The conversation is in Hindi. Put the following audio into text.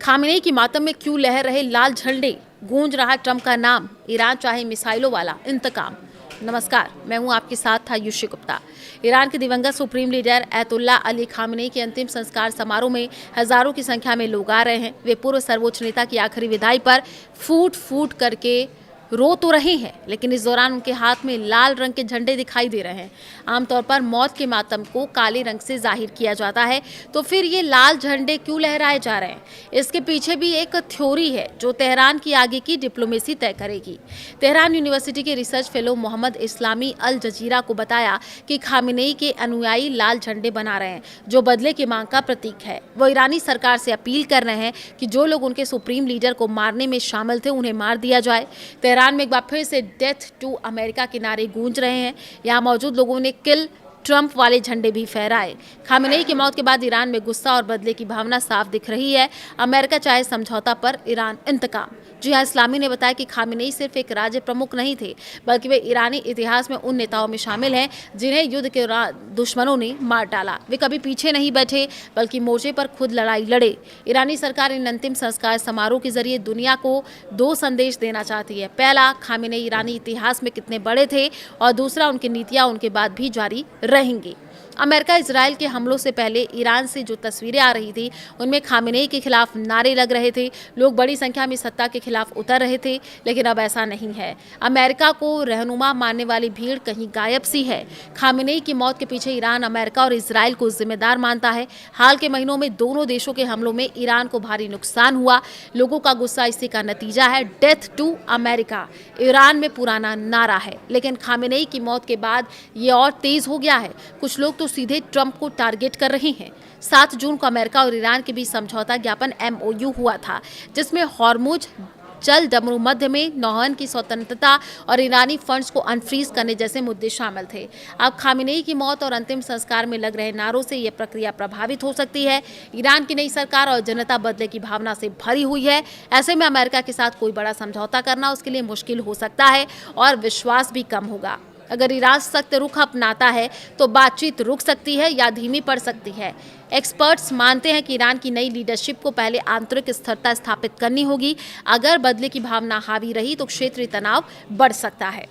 खामेनेई की मातम में क्यों लहर रहे लाल झंडे, गूंज रहा ट्रंप का नाम, ईरान चाहे मिसाइलों वाला इंतकाम। नमस्कार, मैं हूं आपके साथ आयुषी गुप्ता। ईरान के दिवंगत सुप्रीम लीडर अयतुल्ला अली खामेनेई के अंतिम संस्कार समारोह में हजारों की संख्या में लोग आ रहे हैं। वे पूर्व सर्वोच्च नेता की आखिरी विदाई पर फूट फूट करके रो तो रहे हैं, लेकिन इस दौरान उनके हाथ में लाल रंग के झंडे दिखाई दे रहे हैं। आमतौर पर मौत के मातम को काले रंग से जाहिर किया जाता है, तो फिर ये लाल झंडे क्यों लहराए जा रहे हैं? इसके पीछे भी एक थ्योरी है जो तेहरान की आगे की डिप्लोमेसी तय करेगी। तेहरान यूनिवर्सिटी के रिसर्च फेलो मोहम्मद इस्लामी अल जजीरा को बताया कि खामेनेई के अनुयायी लाल झंडे बना रहे हैं, जो बदले की मांग का प्रतीक है। वो ईरानी सरकार से अपील कर रहे हैं कि जो लोग उनके सुप्रीम लीडर को मारने में शामिल थे, उन्हें मार दिया जाए। तेहरान में एक बार फिर से डेथ टू अमेरिका के नारे गूंज रहे हैं। यहाँ मौजूद लोगों ने किल ट्रंप वाले झंडे भी फहराए। खामेनेई की मौत के बाद ईरान में गुस्सा और बदले की भावना साफ दिख रही है। अमेरिका चाहे समझौता पर, ईरान इंतकाम। जी हाँ, इस्लामी ने बताया कि खामेनेई सिर्फ एक राज्य प्रमुख नहीं थे, बल्कि वे ईरानी इतिहास में उन नेताओं में शामिल हैं जिन्हें युद्ध के दुश्मनों ने मार डाला। वे कभी पीछे नहीं बैठे, बल्कि मोर्चे पर खुद लड़ाई लड़े। ईरानी सरकार इन अंतिम संस्कार समारोह के जरिए दुनिया को दो संदेश देना चाहती है। पहला, खामेनेई ईरानी इतिहास में कितने बड़े थे, और दूसरा, उनकी नीतियां उनके बाद भी जारी रहेंगी। अमेरिका इजराइल के हमलों से पहले ईरान से जो तस्वीरें आ रही थी, उनमें खामेनेई के खिलाफ नारे लग रहे थे। लोग बड़ी संख्या में सत्ता के खिलाफ उतर रहे थे, लेकिन अब ऐसा नहीं है। अमेरिका को रहनुमा मानने वाली भीड़ कहीं गायब सी है। खामेनेई की मौत के पीछे ईरान अमेरिका और इजराइल को जिम्मेदार मानता है। हाल के महीनों में दोनों देशों के हमलों में ईरान को भारी नुकसान हुआ। लोगों का गुस्सा इसी का नतीजा है। डेथ टू अमेरिका ईरान में पुराना नारा है, लेकिन खामेनेई की मौत के बाद ये और तेज हो गया है। कुछ लोग तो सीधे ट्रंप को टारगेट कर रहे हैं। 7 जून को अमेरिका और ईरान के बीच समझौता ज्ञापन MOU हुआ था, जिसमें हॉर्मुज जल मध्य में नौवहन की स्वतंत्रता और ईरानी फंड्स को अनफ्रीज करने जैसे मुद्दे शामिल थे। अब खामेनेई की मौत और अंतिम संस्कार में लग रहे नारों से यह प्रक्रिया प्रभावित हो सकती है। ईरान की नई सरकार और जनता बदले की भावना से भरी हुई है। ऐसे में अमेरिका के साथ कोई बड़ा समझौता करना उसके लिए मुश्किल हो सकता है और विश्वास भी कम होगा। अगर ईरान सख्त रुख अपनाता है तो बातचीत रुक सकती है या धीमी पड़ सकती है। एक्सपर्ट्स मानते हैं कि ईरान की नई लीडरशिप को पहले आंतरिक स्थिरता स्थापित करनी होगी। अगर बदले की भावना हावी रही तो क्षेत्रीय तनाव बढ़ सकता है।